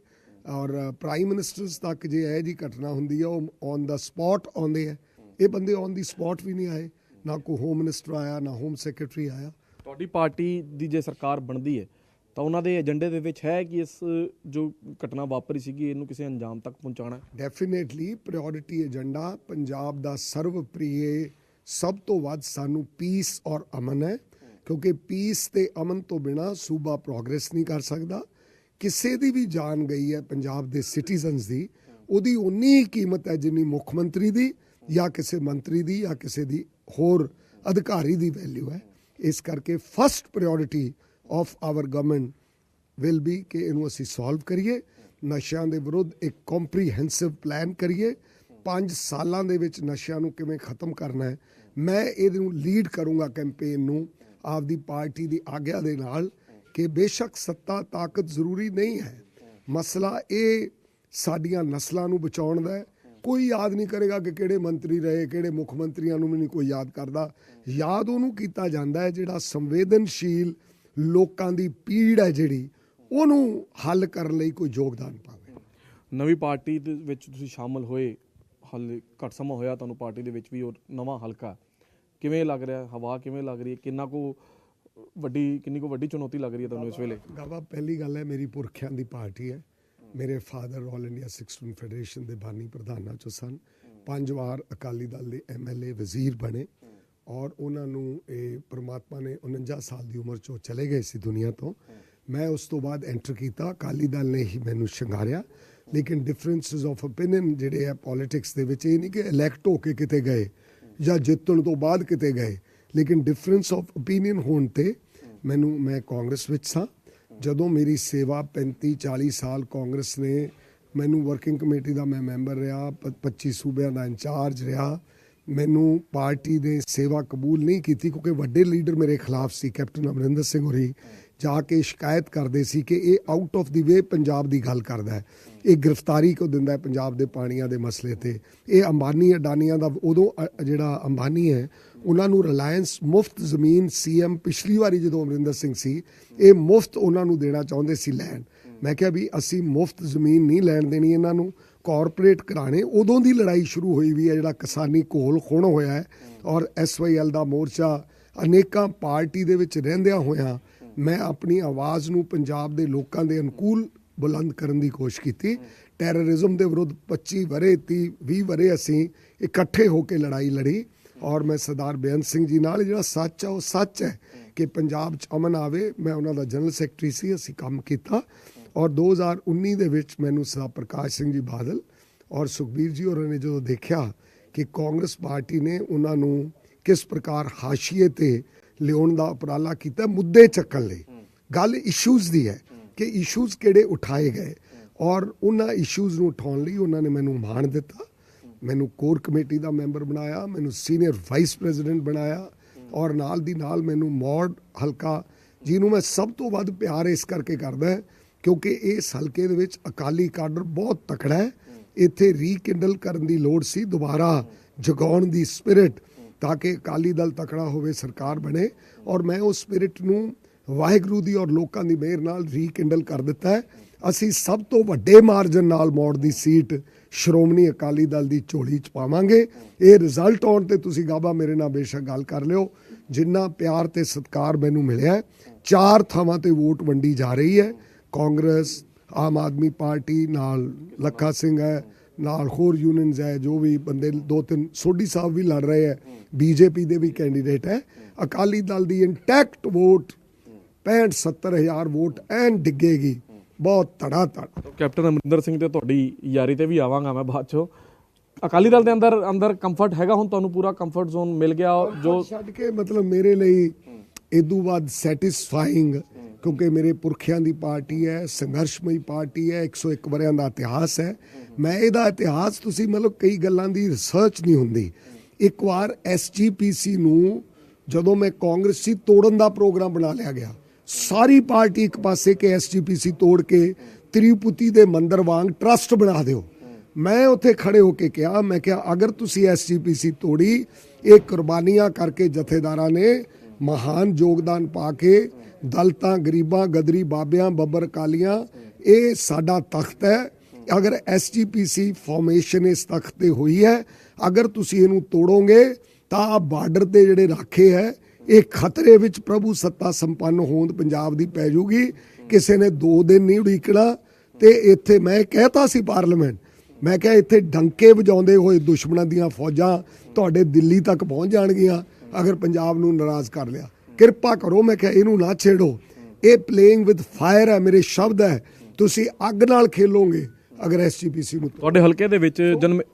Speaker 1: ਔਰ ਪ੍ਰਾਈਮ ਮਿਨਿਸਟਰਸ ਤੱਕ ਜੇ ਇਹ ਜੀ ਘਟਨਾ ਹੁੰਦੀ ਹੈ ਉਹ ਔਨ ਦਾ ਸਪੌਟ ਆਉਂਦੇ ਹੈ। ਇਹ ਬੰਦੇ ਔਨ ਦੀ ਸਪੌਟ ਵੀ ਨਹੀਂ ਆਏ, ਨਾ ਕੋਈ ਹੋਮ ਮਿਨਿਸਟਰ ਆਇਆ, ਨਾ ਹੋਮ ਸੈਕਟਰੀ ਆਇਆ।
Speaker 2: ਤੁਹਾਡੀ ਪਾਰਟੀ ਦੀ ਜੇ ਸਰਕਾਰ ਬਣਦੀ ਹੈ ਤਾਂ ਉਹਨਾਂ ਦੇ ਏਜੰਡੇ ਦੇ ਵਿੱਚ ਹੈ ਕਿ ਇਸ ਜੋ ਘਟਨਾ ਵਾਪਰੀ ਸੀਗੀ ਇਹਨੂੰ ਕਿਸੇ ਅੰਜਾਮ ਤੱਕ ਪਹੁੰਚਾਉਣਾ?
Speaker 1: ਡੈਫੀਨੇਟਲੀ ਪ੍ਰਾਇੋਰਟੀ ਏਜੰਡਾ ਪੰਜਾਬ ਦਾ ਸਰਵਪ੍ਰਿਯ, ਸਭ ਤੋਂ ਵੱਧ ਸਾਨੂੰ ਪੀਸ ਔਰ ਅਮਨ ਹੈ, ਕਿਉਂਕਿ ਪੀਸ ਤੇ ਅਮਨ ਤੋਂ ਬਿਨਾ ਸੂਬਾ ਪ੍ਰੋਗਰੈਸ ਨਹੀਂ ਕਰ ਸਕਦਾ। ਕਿਸੇ ਦੀ ਵੀ ਜਾਨ ਗਈ ਹੈ ਪੰਜਾਬ ਦੇ ਸਿਟੀਜ਼ਨਸ ਦੀ, ਉਹਦੀ ਉਨੀ ਹੀ ਕੀਮਤ ਹੈ ਜਿੰਨੀ ਮੁੱਖ ਮੰਤਰੀ ਦੀ ਜਾਂ ਕਿਸੇ ਮੰਤਰੀ ਦੀ ਜਾਂ ਕਿਸੇ ਦੀ ਹੋਰ ਅਧਿਕਾਰੀ ਦੀ ਵੈਲਿਊ ਹੈ। ਇਸ ਕਰਕੇ first priority of hour government will be ਕਿ ਇਹਨੂੰ ਅਸੀਂ ਸੋਲਵ ਕਰੀਏ, ਨਸ਼ਿਆਂ ਦੇ ਵਿਰੁੱਧ ਇੱਕ ਕੰਪਰੀਹੈਂਸਿਵ ਪਲਾਨ ਕਰੀਏ। 5 ਸਾਲਾਂ ਦੇ ਵਿੱਚ ਨਸ਼ਿਆਂ ਨੂੰ ਕਿਵੇਂ ਖਤਮ ਕਰਨਾ ਹੈ, ਮੈਂ ਇਹਨੂੰ ਲੀਡ ਕਰੂੰਗਾ ਕੈਂਪੇਨ ਨੂੰ ਆਪਦੀ ਪਾਰਟੀ ਦੀ ਆਗਿਆ ਦੇ ਨਾਲ। ਕਿ ਬੇਸ਼ੱਕ ਸੱਤਾ ਤਾਕਤ ਜ਼ਰੂਰੀ ਨਹੀਂ ਹੈ, ਮਸਲਾ ਇਹ ਸਾਡੀਆਂ ਨਸਲਾਂ ਨੂੰ ਬਚਾਉਣ ਦਾ ਹੈ। ਕੋਈ ਯਾਦ ਨਹੀਂ ਕਰੇਗਾ ਕਿ ਕਿਹੜੇ ਮੰਤਰੀ ਰਹੇ, ਕਿਹੜੇ ਮੁੱਖ ਮੰਤਰੀਆਂ ਨੂੰ ਵੀ ਨਹੀਂ ਕੋਈ ਯਾਦ ਕਰਦਾ। ਯਾਦ ਉਹਨੂੰ ਕੀਤਾ ਜਾਂਦਾ ਹੈ ਜਿਹੜਾ ਸੰਵੇਦਨਸ਼ੀਲ ਲੋਕਾਂ ਦੀ ਪੀੜ ਹੈ, ਜਿਹੜੀ ਉਹਨੂੰ ਹੱਲ ਕਰਨ ਲਈ ਕੋਈ ਯੋਗਦਾਨ ਪਾਵੇ।
Speaker 2: ਨਵੀਂ ਪਾਰਟੀ ਦੇ ਵਿੱਚ ਤੁਸੀਂ ਸ਼ਾਮਲ ਹੋਏ, ਹਾਲੇ ਘੱਟ ਸਮਾਂ ਹੋਇਆ ਤੁਹਾਨੂੰ ਪਾਰਟੀ ਦੇ ਵਿੱਚ ਵੀ, ਔਰ ਨਵਾਂ ਹਲਕਾ ਕਿਵੇਂ ਲੱਗ ਰਿਹਾ? ਹਵਾ ਕਿਵੇਂ ਲੱਗ ਰਹੀ ਹੈ? ਕਿੰਨੀ ਕੁ ਵੱਡੀ ਚੁਣੌਤੀ ਲੱਗ ਰਹੀ ਹੈ ਤੁਹਾਨੂੰ ਇਸ ਵੇਲੇ?
Speaker 1: ਗਾਵਾ, ਪਹਿਲੀ ਗੱਲ ਹੈ ਮੇਰੀ ਪੁਰਖਿਆਂ ਦੀ ਪਾਰਟੀ ਹੈ। ਮੇਰੇ ਫਾਦਰ ਆਲ ਇੰਡੀਆ ਸਿੱਖ ਸਟੂਡੈਂਟ ਫੈਡਰੇਸ਼ਨ ਦੇ ਬਾਨੀ ਪ੍ਰਧਾਨਾਂ ਚੋਂ ਸਨ। 5 ਵਾਰ ਅਕਾਲੀ ਦਲ ਦੇ MLA ਵਜ਼ੀਰ ਬਣੇ ਔਰ ਉਹਨਾਂ ਨੂੰ ਇਹ ਪ੍ਰਮਾਤਮਾ ਨੇ 49 ਸਾਲ ਦੀ ਉਮਰ 'ਚੋਂ ਚਲੇ ਗਏ ਸੀ ਦੁਨੀਆ ਤੋਂ। ਮੈਂ ਉਸ ਤੋਂ ਬਾਅਦ ਐਂਟਰ ਕੀਤਾ, ਅਕਾਲੀ ਦਲ ਨੇ ਹੀ ਮੈਨੂੰ ਸ਼ਿੰਗਾਰਿਆ। ਲੇਕਿਨ ਡਿਫਰੈਂਸਿਸ ਆਫ ਓਪੀਨੀਅਨ ਜਿਹੜੇ ਆ ਪੋਲੀਟਿਕਸ ਦੇ ਵਿੱਚ, ਇਹ ਨਹੀਂ ਕਿ ਇਲੈਕਟ ਹੋ ਕੇ ਕਿਤੇ ਗਏ ਜਾਂ ਜਿੱਤਣ ਤੋਂ ਬਾਅਦ ਕਿਤੇ ਗਏ, ਲੇਕਿਨ ਡਿਫਰੈਂਸ ਆਫ ਓਪੀਨੀਅਨ ਹੋਣ ਤੇ ਮੈਂ ਕਾਂਗਰਸ ਵਿੱਚ ਸਾਂ। ਜਦੋਂ ਮੇਰੀ ਸੇਵਾ 35-40 ਸਾਲ ਕਾਂਗਰਸ ਨੇ ਮੈਨੂੰ ਵਰਕਿੰਗ ਕਮੇਟੀ ਦਾ ਮੈਂ ਮੈਂਬਰ ਰਿਹਾ, 25 ਸੂਬਿਆਂ ਦਾ ਇੰਚਾਰਜ ਰਿਹਾ। ਮੈਨੂੰ ਪਾਰਟੀ ਨੇ ਸੇਵਾ ਕਬੂਲ ਨਹੀਂ ਕੀਤੀ ਕਿਉਂਕਿ ਵੱਡੇ ਲੀਡਰ ਮੇਰੇ ਖਿਲਾਫ ਸੀ। ਕੈਪਟਨ ਅਮਰਿੰਦਰ ਸਿੰਘ ਹੋਰੀ ਜਾ ਕੇ ਸ਼ਿਕਾਇਤ ਕਰਦੇ ਸੀ ਕਿ ਇਹ ਆਊਟ ਆਫ ਦੀ ਵੇ ਪੰਜਾਬ ਦੀ ਗੱਲ ਕਰਦਾ ਹੈ, ਇਹ ਗ੍ਰਿਫਤਾਰੀ ਕਿਉਂ ਦਿੰਦਾ ਹੈ ਪੰਜਾਬ ਦੇ ਪਾਣੀਆਂ ਦੇ ਮਸਲੇ ਤੇ। ਇਹ ਅੰਬਾਨੀ ਅਡਾਨੀਆਂ ਦਾ, ਉਦੋਂ ਜਿਹੜਾ ਅੰਬਾਨੀ ਹੈ ਉਹਨਾਂ ਨੂੰ ਰਿਲਾਇੰਸ ਮੁਫਤ ਜ਼ਮੀਨ CM ਪਿਛਲੀ ਵਾਰੀ ਜਦੋਂ ਅਮਰਿੰਦਰ ਸਿੰਘ ਸੀ, ਇਹ ਮੁਫਤ ਉਹਨਾਂ ਨੂੰ ਦੇਣਾ ਚਾਹੁੰਦੇ ਸੀ ਲੈਣ। ਮੈਂ ਕਿਹਾ ਵੀ ਅਸੀਂ ਮੁਫਤ ਜ਼ਮੀਨ ਨਹੀਂ ਲੈਣ ਦੇਣੀ ਇਹਨਾਂ ਨੂੰ, ਕਾਰਪੋਰੇਟ ਘਰਾਣੇ। ਉਦੋਂ ਦੀ ਲੜਾਈ ਸ਼ੁਰੂ ਹੋਈ ਵੀ ਹੈ, ਜਿਹੜਾ ਕਿਸਾਨੀ ਘੋਲ ਖੁਣ ਹੋਇਆ ਹੈ। ਔਰ SYL ਦਾ ਮੋਰਚਾ ਅਨੇਕਾਂ ਪਾਰਟੀ ਦੇ ਵਿੱਚ ਰਹਿੰਦਿਆਂ ਹੋਇਆਂ ਮੈਂ ਆਪਣੀ ਆਵਾਜ਼ ਨੂੰ ਪੰਜਾਬ ਦੇ ਲੋਕਾਂ ਦੇ ਅਨੁਕੂਲ ਬੁਲੰਦ ਕਰਨ ਦੀ ਕੋਸ਼ਿਸ਼ ਕੀਤੀ। ਟੈਰਰਿਜ਼ਮ ਦੇ ਵਿਰੁੱਧ 25 ਵਰੇ 20 ਵਰੇ ਅਸੀਂ ਇਕੱਠੇ ਹੋ ਕੇ ਲੜਾਈ ਲੜੀ। ਔਰ ਮੈਂ ਸਰਦਾਰ ਬੇਅੰਤ ਸਿੰਘ ਜੀ ਨਾਲ, ਜਿਹੜਾ ਸੱਚ ਹੈ ਉਹ ਸੱਚ ਹੈ ਕਿ ਪੰਜਾਬ 'ਚ ਅਮਨ ਆਵੇ, ਮੈਂ ਉਹਨਾਂ ਦਾ ਜਨਰਲ ਸੈਕਟਰੀ ਸੀ, ਅਸੀਂ ਕੰਮ ਕੀਤਾ। ਔਰ 2019 ਦੇ ਵਿੱਚ ਮੈਨੂੰ ਸਰਦਾਰ ਪ੍ਰਕਾਸ਼ ਸਿੰਘ ਜੀ ਬਾਦਲ ਔਰ ਸੁਖਬੀਰ ਜੀ ਹੋਰਾਂ ਨੇ ਜਦੋਂ ਦੇਖਿਆ ਕਿ ਕਾਂਗਰਸ ਪਾਰਟੀ ਨੇ ਉਹਨਾਂ ਨੂੰ ਕਿਸ ਪ੍ਰਕਾਰ ਹਾਸ਼ੀਏ ਤੇ ਲਿਆਉਣ ਦਾ ਉਪਰਾਲਾ ਕੀਤਾ ਮੁੱਦੇ ਚੱਕਣ ਲਈ। ਗੱਲ ਇਸ਼ੂਜ਼ ਦੀ ਹੈ ਕਿ ਇਸ਼ੂਜ਼ ਕਿਹੜੇ ਉਠਾਏ ਗਏ ਔਰ ਉਹਨਾਂ ਇਸ਼ੂਜ਼ ਨੂੰ ਉਠਾਉਣ ਲਈ ਉਹਨਾਂ ਨੇ ਮੈਨੂੰ ਮਾਣ ਦਿੱਤਾ। ਮੈਨੂੰ ਕੋਰ ਕਮੇਟੀ ਦਾ ਮੈਂਬਰ ਬਣਾਇਆ, ਮੈਨੂੰ ਸੀਨੀਅਰ ਵਾਈਸ ਪ੍ਰੈਜ਼ੀਡੈਂਟ ਬਣਾਇਆ ਔਰ ਨਾਲ ਦੀ ਨਾਲ ਮੈਨੂੰ ਮੌੜ ਹਲਕਾ, ਜਿਹਨੂੰ ਮੈਂ ਸਭ ਤੋਂ ਵੱਧ ਪਿਆਰ ਇਸ ਕਰਕੇ ਕਰਦਾ ਕਿਉਂਕਿ ਇਸ ਹਲਕੇ ਦੇ ਵਿੱਚ ਅਕਾਲੀ ਕਾਡਰ ਬਹੁਤ ਤਕੜਾ ਹੈ। ਇੱਥੇ ਰੀਕਿੰਡਲ ਕਰਨ ਦੀ ਲੋੜ ਸੀ, ਦੁਬਾਰਾ ਜਗਾਉਣ ਦੀ ਸਪਿਰਿਟ, ਤਾਂ ਕਿ ਅਕਾਲੀ ਦਲ ਤਕੜਾ ਹੋਵੇ, ਸਰਕਾਰ ਬਣੇ। ਔਰ ਮੈਂ ਉਸ ਸਪਿਰਿਟ ਨੂੰ ਵਾਹਿਗੁਰੂ ਦੀ ਔਰ ਲੋਕਾਂ ਦੀ ਮਿਹਰ ਨਾਲ ਰੀਕਿੰਡਲ ਕਰ ਦਿੱਤਾ ਹੈ। ਅਸੀਂ ਸਭ ਤੋਂ ਵੱਡੇ ਮਾਰਜਨ ਨਾਲ ਮੌੜ ਦੀ ਸੀਟ ਸ਼੍ਰੋਮਣੀ ਅਕਾਲੀ ਦਲ ਦੀ ਝੋਲੀ 'ਚ ਪਾਵਾਂਗੇ। ਇਹ ਰਿਜ਼ਲਟ ਆਉਣ ਤੇ ਤੁਸੀਂ ਗਾਬਾ ਮੇਰੇ ਨਾਲ ਬੇਸ਼ੱਕ ਗੱਲ ਕਰ ਲਿਓ। ਜਿੰਨਾ ਪਿਆਰ ਤੇ ਸਤਿਕਾਰ ਮੈਨੂੰ ਮਿਲਿਆ, 4 ਥਾਵਾਂ ਤੇ ਵੋਟ ਵੰਡੀ ਜਾ ਰਹੀ ਹੈ। ਕਾਂਗਰਸ, ਆਮ ਆਦਮੀ ਪਾਰਟੀ, ਨਾਲ ਲੱਖਾ ਸਿੰਘ ਹੈ, ਨਾਲ ਹੋਰ ਯੂਨੀਅਨਸ ਹੈ, ਜੋ ਵੀ ਬੰਦੇ 2-3 ਸੋਢੀ ਸਾਹਿਬ ਵੀ ਲੜ ਰਹੇ ਹੈ, ਬੀਜੇਪੀ ਦੇ ਵੀ ਕੈਂਡੀਡੇਟ ਹੈ। ਅਕਾਲੀ ਦਲ ਦੀ ਇੰਟੈਕਟ ਵੋਟ 65-70 ਹਜ਼ਾਰ ਵੋਟ ਐਨ ਡਿੱਗੇਗੀ, ਬਹੁਤ ਧੜਾ ਧੜ।
Speaker 2: ਕੈਪਟਨ ਅਮਰਿੰਦਰ ਸਿੰਘ ਤੇ ਤੁਹਾਡੀ ਯਾਰੀ ਤੇ ਵੀ ਆਵਾਂਗਾ ਮੈਂ ਬਾਅਦ ਚੋਂ। ਅਕਾਲੀ ਦਲ ਦੇ ਅੰਦਰ ਕੰਫਰਟ ਹੈਗਾ ਹੁਣ ਤੁਹਾਨੂੰ? ਪੂਰਾ ਕੰਫਰਟ ਜ਼ੋਨ ਮਿਲ ਗਿਆ ਜੋ
Speaker 1: ਛੱਡ ਕੇ ਮਤਲਬ ਮੇਰੇ ਲਈ ਇਦੋਂ ਬਾਅਦ ਸੈਟੀਸਫਾਈਂਗ, ਕਿਉਂਕਿ ਮੇਰੇ ਪੁਰਖਿਆਂ ਦੀ ਪਾਰਟੀ ਹੈ, ਸੰਘਰਸ਼ਮਈ ਪਾਰਟੀ ਹੈ, 101 ਵਰਿਆਂ ਦਾ ਇਤਿਹਾਸ ਹੈ। ਮੈਂ ਇਹਦਾ ਇਤਿਹਾਸ, ਤੁਸੀਂ ਮਤਲਬ ਕਈ ਗੱਲਾਂ ਦੀ ਰਿਸਰਚ ਨਹੀਂ ਹੁੰਦੀ। ਇੱਕ ਵਾਰ SGPC ਨੂੰ ਜਦੋਂ ਮੈਂ ਕਾਂਗਰਸੀ ਤੋੜਨ ਦਾ ਪ੍ਰੋਗਰਾਮ ਬਣਾ ਲਿਆ ਗਿਆ, ਸਾਰੀ ਪਾਰਟੀ ਇੱਕ ਪਾਸੇ ਕਿ SGPC ਤੋੜ ਕੇ ਤ੍ਰਿਪੁਤੀ ਦੇ ਮੰਦਰ ਵਾਂਗ ਟਰਸਟ ਬਣਾ ਦਿਓ। ਮੈਂ ਉੱਥੇ ਖੜੇ ਹੋ ਕੇ ਕਿਹਾ, ਮੈਂ ਕਿਹਾ ਅਗਰ ਤੁਸੀਂ SGPC ਤੋੜੀ, ਇਹ ਕੁਰਬਾਨੀਆਂ ਕਰਕੇ ਜਥੇਦਾਰਾਂ ਨੇ ਮਹਾਨ ਯੋਗਦਾਨ ਪਾ ਕੇ ਦਲਤਾਂ, ਗਰੀਬਾਂ, ਗਦਰੀ ਬਾਬਿਆਂ, ਬੱਬਰ ਕਾਲੀਆਂ, ਇਹ ਸਾਡਾ ਤਖਤ ਹੈ। ਅਗਰ SGPC ਫਾਰਮੇਸ਼ਨ ਇਸ ਤਖਤ ਤੇ ਹੋਈ ਹੈ, ਅਗਰ ਤੁਸੀਂ ਇਹਨੂੰ ਤੋੜੋਗੇ ਤਾਂ ਬਾਰਡਰ ਤੇ ਜਿਹੜੇ ਰਾਖੇ ਹੈ ਇਹ ਖਤਰੇ ਵਿੱਚ ਪ੍ਰਭੂ ਸੱਤਾ ਸੰਪੰਨ ਹੋਂਦ ਪੰਜਾਬ ਦੀ ਪੈ ਜੂਗੀ। ਕਿਸੇ ਨੇ 2 ਦਿਨ ਨਹੀਂ ਉਡੀਕਣਾ। ਤੇ ਇੱਥੇ ਮੈਂ ਕਹਿਤਾ ਸੀ ਪਾਰਲੀਮੈਂਟ, ਮੈਂ ਕਿਹਾ ਇੱਥੇ ਡੰਕੇ ਵਜਾਉਂਦੇ ਹੋਏ ਦੁਸ਼ਮਣਾਂ ਦੀਆਂ ਫੌਜਾਂ ਤੁਹਾਡੇ ਦਿੱਲੀ ਤੱਕ ਪਹੁੰਚ ਜਾਣਗੀਆਂ ਅਗਰ ਪੰਜਾਬ ਨੂੰ ਨਾਰਾਜ਼ ਕਰ ਲਿਆ। ਕਿਰਪਾ ਕਰੋ, ਮੈਂ ਕਿਹਾ ਇਹਨੂੰ ਨਾ ਛੇੜੋ, ਇਹ ਪਲੇਇੰਗ ਵਿਦ ਫਾਇਰ ਹੈ, ਮੇਰੇ ਸ਼ਬਦ ਹੈ। ਤੁਸੀਂ ਅੱਗ ਨਾਲ ਖੇਲੋਗੇ ਅਗਰ SGPC ਨੂੰ।
Speaker 2: ਤੁਹਾਡੇ ਹਲਕੇ ਦੇ ਵਿੱਚ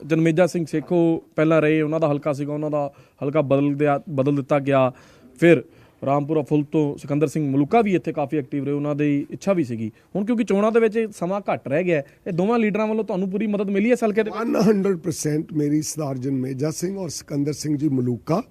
Speaker 2: ਜਨਮੇਜਾ ਸਿੰਘ ਸੇਖੋ ਪਹਿਲਾਂ ਰਹੇ, ਉਹਨਾਂ ਦਾ ਹਲਕਾ ਸੀਗਾ, ਉਹਨਾਂ ਦਾ ਹਲਕਾ ਬਦਲ ਦਿੱਤਾ ਗਿਆ। ਫਿਰ ਰਾਮਪੁਰਾ ਫੁੱਲ ਤੋਂ ਸਿਕੰਦਰ ਸਿੰਘ ਮਲੂਕਾ ਵੀ ਇੱਥੇ ਕਾਫੀ ਐਕਟਿਵ ਰਹੇ, ਉਹਨਾਂ ਦੀ ਇੱਛਾ ਵੀ ਸੀਗੀ। ਹੁਣ ਕਿਉਂਕਿ ਚੋਣਾਂ ਦੇ ਵਿੱਚ ਸਮਾਂ ਘੱਟ ਰਹਿ ਗਿਆ, ਇਹ ਦੋਵਾਂ ਲੀਡਰਾਂ ਵੱਲੋਂ ਤੁਹਾਨੂੰ ਪੂਰੀ ਮਦਦ ਮਿਲੀ ਹੈ ਇਸ ਹਲਕੇ ਦੇ?
Speaker 1: 100% ਮੇਰੀ ਸਰਦਾਰ ਜਨਮੇਜਾ ਸਿੰਘ ਔਰ ਸਿਕੰਦਰ ਸਿੰਘ ਜੀ ਮਲੂਕਾ,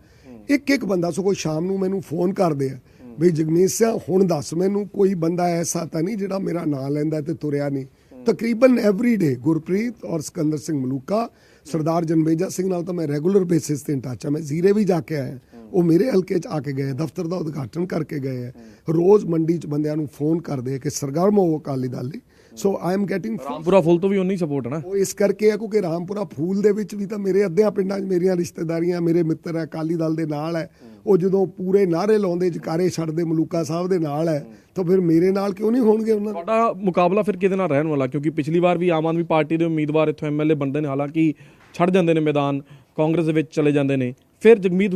Speaker 1: ਇੱਕ ਬੰਦਾ ਸਗੋਂ ਸ਼ਾਮ ਨੂੰ ਮੈਨੂੰ ਫੋਨ ਕਰਦੇ ਆ ਬਈ ਜਗਮੀਤ ਸਿੰਘ ਹੁਣ ਦੱਸ ਮੈਨੂੰ, ਕੋਈ ਬੰਦਾ ਐਸਾ ਤਾਂ ਨਹੀਂ ਜਿਹੜਾ ਮੇਰਾ ਨਾਂ ਲੈਂਦਾ ਤੇ ਤੁਰਿਆ ਨਹੀਂ। ਤਕਰੀਬਨ ਐਵਰੀਡੇ ਗੁਰਪ੍ਰੀਤ ਔਰ ਸਿਕੰਦਰ ਸਿੰਘ ਮਲੂਕਾ, ਸਰਦਾਰ ਜਨਮੇਜਾ ਸਿੰਘ ਨਾਲ ਤਾਂ ਮੈਂ ਰੈਗੂਲਰ ਬੇਸਿਸ ਤੇ ਟੱਚ ਆ। ਮੈਂ ਜ਼ੀਰੇ ਵੀ ਜਾ ਕੇ ਆਇਆ, ਉਹ ਮੇਰੇ ਹਲਕੇ 'ਚ ਆ ਕੇ ਗਏ, ਦਫ਼ਤਰ ਦਾ ਉਦਘਾਟਨ ਕਰਕੇ ਗਏ ਹੈ। ਰੋਜ਼ ਮੰਡੀ 'ਚ ਬੰਦਿਆਂ ਨੂੰ ਫੋਨ ਕਰਦੇ ਆ ਕਿ ਸਰਗਰਮ ਹੋ ਅਕਾਲੀ ਦਲ ਲਈ। ਸੋ ਆਈ ਐਮ ਗੈਟਿੰਗ
Speaker 2: ਰਾਮਪੁਰਾ ਫੁੱਲ ਤੋਂ ਵੀ ਉਨੀ ਸਪੋਰਟ ਹੈ ਨਾ।
Speaker 1: ਉਹ ਇਸ ਕਰਕੇ ਹੈ ਕਿਉਂਕਿ ਰਾਮਪੁਰਾ ਫੂਲ ਦੇ ਵਿੱਚ ਵੀ ਤਾਂ ਮੇਰੇ ਅੱਧਿਆਂ ਪਿੰਡਾਂ 'ਚ ਮੇਰੀਆਂ ਰਿਸ਼ਤੇਦਾਰੀਆਂ, ਮੇਰੇ ਮਿੱਤਰ ਹੈ, ਅਕਾਲੀ ਦਲ ਦੇ ਨਾਲ ਹੈ। ਉਹ ਜਦੋਂ ਪੂਰੇ ਨਾਅਰੇ ਲਾਉਂਦੇ, ਜਕਾਰੇ ਛੱਡਦੇ ਮਲੂਕਾ ਸਾਹਿਬ ਦੇ ਨਾਲ ਹੈ, ਤਾਂ ਫਿਰ ਮੇਰੇ ਨਾਲ ਕਿਉਂ ਨਹੀਂ ਹੋਣਗੇ ਉਹਨਾਂ?
Speaker 2: ਤੁਹਾਡਾ ਮੁਕਾਬਲਾ ਫਿਰ ਕਿਹਦੇ ਨਾਲ ਰਹਿਣ ਵਾਲਾ? ਕਿਉਂਕਿ ਪਿਛਲੀ ਵਾਰ ਵੀ ਆਮ ਆਦਮੀ ਪਾਰਟੀ ਦੇ ਉਮੀਦਵਾਰ ਇੱਥੋਂ MLA ਬਣਦੇ ਨੇ, ਹਾਲਾਂਕਿ ਛੱਡ ਜਾਂਦੇ ਨੇ ਮੈਦਾਨ, ਕਾਂਗਰਸ ਦੇ ਵਿੱਚ ਚਲੇ ਜਾਂਦੇ ਨੇ। ਫਿਰ ਜਗਮੀਤ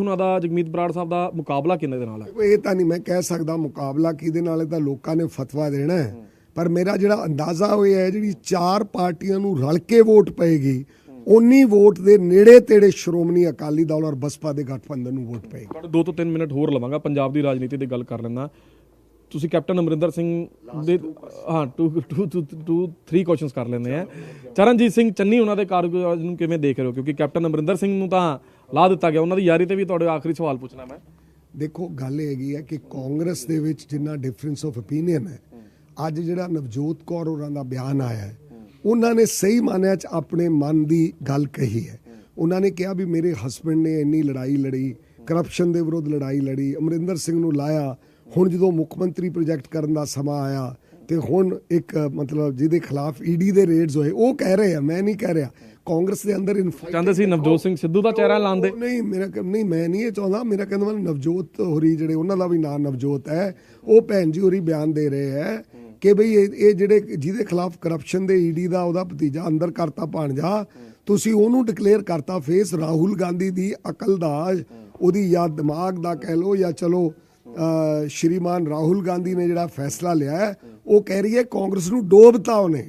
Speaker 2: ਬਰਾੜ ਸਾਹਿਬ ਦਾ ਮੁਕਾਬਲਾ ਕਿਹਦੇ ਦੇ ਨਾਲ ਹੈ?
Speaker 1: ਇਹ ਤਾਂ ਨਹੀਂ ਮੈਂ ਕਹਿ ਸਕਦਾ ਮੁਕਾਬਲਾ ਕਿਹਦੇ ਨਾਲ ਹੈ, ਤਾਂ ਲੋਕਾਂ ਨੇ ਫਤਵਾ ਦੇਣਾ ਹੈ। ਪਰ ਮੇਰਾ ਜਿਹੜਾ ਅੰਦਾਜ਼ਾ ਹੋਇਆ ਹੈ, ਜਿਹੜੀ 4 ਪਾਰਟੀਆਂ ਨੂੰ ਰਲ ਕੇ ਵੋਟ ਪਏਗੀ, ਉਨੀ ਵੋਟ ਦੇ ਨੇੜੇ ਤੇੜੇ ਸ਼੍ਰੋਮਣੀ ਅਕਾਲੀ ਦਲ ਔਰ ਬਸਪਾ ਦੇ ਗਠਬੰਧਨ ਨੂੰ ਵੋਟ ਪਏਗੀ।
Speaker 2: 2 ਤੋਂ 3 ਮਿੰਟ ਹੋਰ ਲਵਾਂਗਾ, ਪੰਜਾਬ ਦੀ ਰਾਜਨੀਤੀ ਦੀ ਗੱਲ ਕਰ ਲੈਂਦਾ। ਤੁਸੀਂ ਕੈਪਟਨ ਅਮਰਿੰਦਰ ਸਿੰਘ ਦੇ 2-3 ਕੁਐਸਚਨਸ ਕਰ ਲੈਂਦੇ ਆ। ਚਰਨਜੀਤ ਸਿੰਘ ਚੰਨੀ ਉਹਨਾਂ ਦੇ ਕਾਰਗੁਜ਼ਾਰੀ ਨੂੰ ਕਿਵੇਂ ਦੇਖ ਰਹੇ ਹੋ? ਕਿਉਂਕਿ ਕੈਪਟਨ ਅਮਰਿੰਦਰ ਸਿੰਘ ਨੂੰ ਤਾਂ ਲਾ ਦਿੱਤਾ ਗਿਆ, ਉਹਨਾਂ ਦੀ ਯਾਰੀ ਤੇ ਵੀ ਤੁਹਾਡੇ ਆਖਰੀ ਸਵਾਲ ਪੁੱਛਣਾ ਮੈਂ।
Speaker 1: ਦੇਖੋ ਗੱਲ ਇਹ ਹੈਗੀ ਹੈ ਕਿ ਕਾਂਗਰਸ ਦੇ ਵਿੱਚ ਜਿੰਨਾ ਡਿਫਰੈਂਸ ਆਫ ਓਪੀਨੀਅਨ ਹੈ, ਅੱਜ ਜਿਹੜਾ ਨਵਜੋਤ ਕੌਰ ਹੋਰਾਂ ਦਾ ਬਿਆਨ ਆਇਆ ਹੈ, ਉਹਨਾਂ ਨੇ ਸਹੀ ਮਾਨਿਆਂ 'ਚ ਆਪਣੇ ਮਨ ਦੀ ਗੱਲ ਕਹੀ ਹੈ। ਉਹਨਾਂ ਨੇ ਕਿਹਾ ਵੀ ਮੇਰੇ ਹਸਬੈਂਡ ਨੇ ਇੰਨੀ ਲੜਾਈ ਲੜੀ, ਕਰਪਸ਼ਨ ਦੇ ਵਿਰੁੱਧ ਲੜਾਈ ਲੜੀ, ਅਮਰਿੰਦਰ ਸਿੰਘ ਨੂੰ ਲਾਇਆ। ਹੁਣ ਜਦੋਂ ਮੁੱਖ ਮੰਤਰੀ ਪ੍ਰੋਜੈਕਟ ਕਰਨ ਦਾ ਸਮਾਂ ਆਇਆ ਤੇ ਹੁਣ ਇੱਕ ਮਤਲਬ ਜਿਹਦੇ ਖਿਲਾਫ ED ਦੇ ਰੇਡਸ ਹੋਏ, ਉਹ ਕਹਿ ਰਹੇ ਆ, ਮੈਂ ਨਹੀਂ ਕਹਿ ਰਿਹਾ। ਕਾਂਗਰਸ ਦੇ ਅੰਦਰ
Speaker 2: ਚਾਹੁੰਦੇ ਸੀ ਨਵਜੋਤ ਸਿੰਘ ਸਿੱਧੂ ਦਾ ਚਿਹਰਾ ਲਾਉਂਦੇ।
Speaker 1: ਨਹੀਂ ਮੈਂ ਨਹੀਂ ਇਹ ਚਾਹੁੰਦਾ। ਮੇਰਾ ਕਹਿੰਦਾ ਮਤਲਬ ਨਵਜੋਤ ਹੋਰੀ ਜਿਹੜੇ, ਉਹਨਾਂ ਦਾ ਵੀ ਨਾਂ ਨਵਜੋਤ ਹੈ, ਉਹ ਭੈਣ ਜੀ ਹੋਰੀ ਬਿਆਨ ਦੇ ਰਹੇ ਹੈ ਕਿ ਬਈ ਇਹ ਜਿਹੜੇ ਜਿਹਦੇ ਖਿਲਾਫ ਕਰਪਸ਼ਨ ਦੇ ED ਦਾ ਉਹਦਾ ਭਤੀਜਾ ਅੰਦਰ ਕਰਤਾ ਭਾਣਜਾ, ਤੁਸੀਂ ਉਹਨੂੰ ਡਿਕਲੇਅਰ ਕਰਤਾ ਫੇਸ। ਰਾਹੁਲ ਗਾਂਧੀ ਦੀ ਅਕਲ ਦਾ, ਉਹਦੀ ਜਾਂ ਦਿਮਾਗ ਦਾ ਕਹਿ ਲਓ, ਜਾਂ ਚਲੋ ਸ਼੍ਰੀਮਾਨ ਰਾਹੁਲ ਗਾਂਧੀ ਨੇ ਜਿਹੜਾ ਫੈਸਲਾ ਲਿਆ ਹੈ, ਉਹ ਕਹਿ ਰਹੀ ਹੈ ਕਾਂਗਰਸ ਨੂੰ ਡੋਬਤਾ ਉਹਨੇ।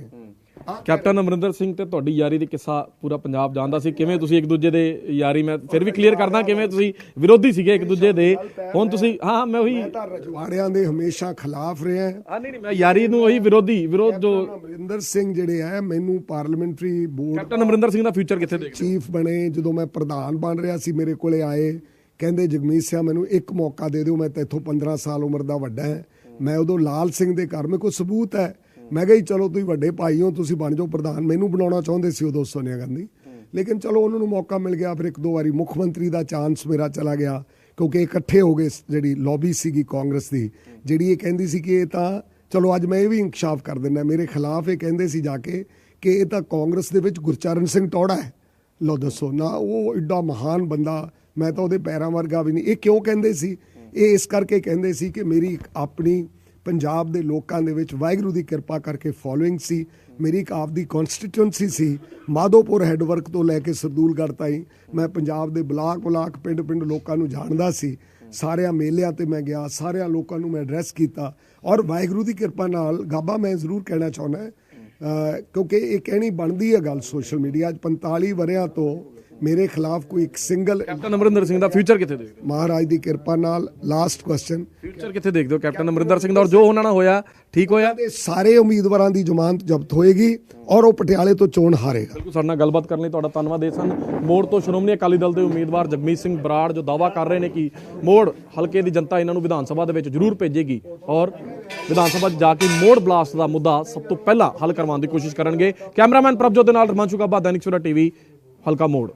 Speaker 2: ਕੈਪਟਨ ਅਮਰਿੰਦਰ ਸਿੰਘ ਤੇ ਤੁਹਾਡੀ ਯਾਰੀ ਦੀ ਕਿੱਸਾ ਪੂਰਾ ਪੰਜਾਬ ਜਾਣਦਾ ਸੀ। ਕਿਵੇਂ ਤੁਸੀਂ ਇੱਕ ਦੂਜੇ ਦੇ ਯਾਰੀ, ਮੈਂ ਫਿਰ ਵੀ ਕਲੀਅਰ ਕਰਦਾ, ਕਿਵੇਂ ਤੁਸੀਂ ਵਿਰੋਧੀ ਸੀਗੇ ਇੱਕ ਦੂਜੇ ਦੇ, ਹੁਣ ਤੁਸੀਂ ਮੈਂ ਉਹੀ
Speaker 1: ਤਾਂ ਰਜਵਾੜਿਆਂ ਦੇ ਹਮੇਸ਼ਾ ਖਿਲਾਫ ਰਿਹਾ।
Speaker 2: ਨਹੀਂ ਮੈਂ ਯਾਰੀ ਨੂੰ ਉਹੀ ਵਿਰੋਧ ਜੋ
Speaker 1: ਅਮਰਿੰਦਰ ਸਿੰਘ ਜਿਹੜੇ ਹੈ, ਮੈਨੂੰ parliamentary board
Speaker 2: captain Amarinder Singh ਦਾ ਫਿਊਚਰ ਕਿੱਥੇ ਦੇਖਦੇ
Speaker 1: ਚੀਫ ਬਣੇ, ਜਦੋਂ ਮੈਂ ਪ੍ਰਧਾਨ ਬਣ ਰਿਹਾ ਸੀ ਮੇਰੇ ਕੋਲੇ ਆਏ, ਕਹਿੰਦੇ ਜਗਮੀਤ ਸਿੰਘ ਮੈਨੂੰ ਇੱਕ ਮੌਕਾ ਦੇ ਦਿਓ, ਮੈਂ ਤੇਥੋਂ 15 ਸਾਲ ਉਮਰ ਦਾ ਵੱਡਾ ਹੈ। ਮੈਂ ਉਦੋਂ ਲਾਲ ਸਿੰਘ ਦੇ ਘਰ ਮੇਰੇ ਕੋਲ ਸਬੂਤ ਹੈ, ਮੈਂ ਕਿਹਾ ਜੀ ਚਲੋ ਤੁਸੀਂ ਵੱਡੇ ਭਾਈ ਹੋ, ਤੁਸੀਂ ਬਣ ਜਾਓ ਪ੍ਰਧਾਨ। ਮੈਨੂੰ ਬਣਾਉਣਾ ਚਾਹੁੰਦੇ ਸੀ ਉਦੋਂ ਸੋਨੀਆ ਗਾਂਧੀ, ਲੇਕਿਨ ਚਲੋ ਉਹਨਾਂ ਨੂੰ ਮੌਕਾ ਮਿਲ ਗਿਆ। ਫਿਰ ਇੱਕ ਦੋ ਵਾਰੀ ਮੁੱਖ ਮੰਤਰੀ ਦਾ ਚਾਂਸ ਮੇਰਾ ਚਲਾ ਗਿਆ, ਕਿਉਂਕਿ ਇਕੱਠੇ ਹੋ ਗਏ। ਜਿਹੜੀ ਲੌਬੀ ਸੀਗੀ ਕਾਂਗਰਸ ਦੀ, ਜਿਹੜੀ ਇਹ ਕਹਿੰਦੀ ਸੀ ਕਿ ਇਹ ਤਾਂ ਚਲੋ ਅੱਜ ਮੈਂ ਇਹ ਵੀ ਇੰਕਸ਼ਾਫ ਕਰ ਦਿੰਦਾ, ਮੇਰੇ ਖਿਲਾਫ ਇਹ ਕਹਿੰਦੇ ਸੀ ਜਾ ਕੇ ਕਿ ਇਹ ਤਾਂ ਕਾਂਗਰਸ ਦੇ ਵਿੱਚ ਗੁਰਚਰਨ ਸਿੰਘ ਟੌੜਾ ਹੈ। ਲਓ ਦੱਸੋ ਨਾ, ਉਹ ਏਡਾ ਮਹਾਨ ਬੰਦਾ, ਮੈਂ ਤਾਂ ਉਹਦੇ ਪੈਰਾਂ ਵਰਗਾ ਵੀ ਨਹੀਂ। ਇਹ ਕਿਉਂ ਕਹਿੰਦੇ ਸੀ? ਇਹ ਇਸ ਕਰਕੇ ਕਹਿੰਦੇ ਸੀ ਕਿ ਮੇਰੀ ਆਪਣੀ ਪੰਜਾਬ ਦੇ ਲੋਕਾਂ ਦੇ ਵਿੱਚ ਵਾਹਿਗੁਰੂ ਦੀ ਕਿਰਪਾ ਕਰਕੇ ਫੋਲੋਇੰਗ ਸੀ। ਮੇਰੀ ਇੱਕ ਆਪਦੀ ਕਨਸਟੀਟਿਊਂਸੀ ਸੀ, ਮਾਧੋਪੁਰ ਹੈੱਡਵਰਕ ਤੋਂ ਲੈ ਕੇ ਸਰਦੂਲਗੜ੍ਹ ਤਾਈਂ ਮੈਂ ਪੰਜਾਬ ਦੇ ਬਲਾਕ ਪਿੰਡ ਲੋਕਾਂ ਨੂੰ ਜਾਣਦਾ ਸੀ। ਸਾਰਿਆਂ ਮੇਲਿਆਂ ਤੇ ਮੈਂ ਗਿਆ, ਸਾਰਿਆਂ ਲੋਕਾਂ ਨੂੰ ਮੈਂ ਐਡਰੈਸ ਕੀਤਾ। ਔਰ ਵਾਹਿਗੁਰੂ ਦੀ ਕਿਰਪਾ ਨਾਲ ਗਾਬਾ ਮੈਂ ਜ਼ਰੂਰ ਕਹਿਣਾ ਚਾਹੁੰਦਾ, ਕਿਉਂਕਿ ਇਹ ਕਹਿਣੀ ਬਣਦੀ ਹੈ ਗੱਲ ਸੋਸ਼ਲ ਮੀਡੀਆ 'ਚ, 45 ਵਰਿਆਂ ਤੋਂ ਮੇਰੇ ਖਿਲਾਫ ਕੋਈ ਇੱਕ ਸਿੰਗਲ।
Speaker 2: ਕੈਪਟਨ ਅਮਰਿੰਦਰ ਸਿੰਘ ਦਾ ਫਿਊਚਰ ਕਿੱਥੇ ਦੇਖਦੇ ਹੋ?
Speaker 1: ਮਹਾਰਾਜ ਦੀ ਕਿਰਪਾ ਨਾਲ ਲਾਸਟ ਕੁਐਸਚਨ,
Speaker 2: ਫਿਊਚਰ ਕਿੱਥੇ ਦੇਖਦੇ ਹੋ ਕੈਪਟਨ ਅਮਰਿੰਦਰ ਸਿੰਘ ਦਾ? ਔਰ ਜੋ ਉਹਨਾਂ ਨਾਲ ਹੋਇਆ ਠੀਕ ਹੋਇਆ?
Speaker 1: ਇਹ ਸਾਰੇ ਉਮੀਦਵਾਰਾਂ ਦੀ ਜ਼ਮਾਨਤ ਜ਼ਬਤ ਹੋਏਗੀ ਔਰ ਉਹ ਪਟਿਆਲੇ ਤੋਂ ਚੋਣ ਹਾਰੇਗਾ।
Speaker 2: ਬਿਲਕੁਲ, ਸਾਡੇ ਨਾਲ ਗੱਲਬਾਤ ਕਰਨ ਲਈ ਤੁਹਾਡਾ ਧੰਨਵਾਦ। ਦੇ ਸਨ ਮੋੜ ਤੋਂ ਸ਼੍ਰੋਮਣੀ ਅਕਾਲੀ ਦਲ ਦੇ ਉਮੀਦਵਾਰ ਜਗਮੀਤ ਸਿੰਘ ਬਰਾੜ, ਜੋ ਦਾਅਵਾ ਕਰ ਰਹੇ ਨੇ ਕਿ ਮੋੜ ਹਲਕੇ ਦੀ ਜਨਤਾ ਇਹਨਾਂ ਨੂੰ ਵਿਧਾਨ ਸਭਾ ਦੇ ਵਿੱਚ ਜ਼ਰੂਰ ਭੇਜੇਗੀ ਔਰ ਵਿਧਾਨ ਸਭਾ 'ਚ ਜਾ ਕੇ ਮੋੜ ਬਲਾਸਟ ਦਾ ਮੁੱਦਾ ਸਭ ਤੋਂ ਪਹਿਲਾਂ ਹੱਲ ਕਰਵਾਉਣ ਦੀ ਕੋਸ਼ਿਸ਼ ਕਰਨਗੇ। ਕੈਮਰਾਮੈਨ ਪ੍ਰਭਜੋਤ ਦੇ ਨਾਲ ਰਮਾਂਸ਼ੂ ਗਾਬਾ, ਦੈਨਿਕ ਸਵੇਰਾ ਟੀਵੀ, ਹਲਕਾ ਮੋੜ।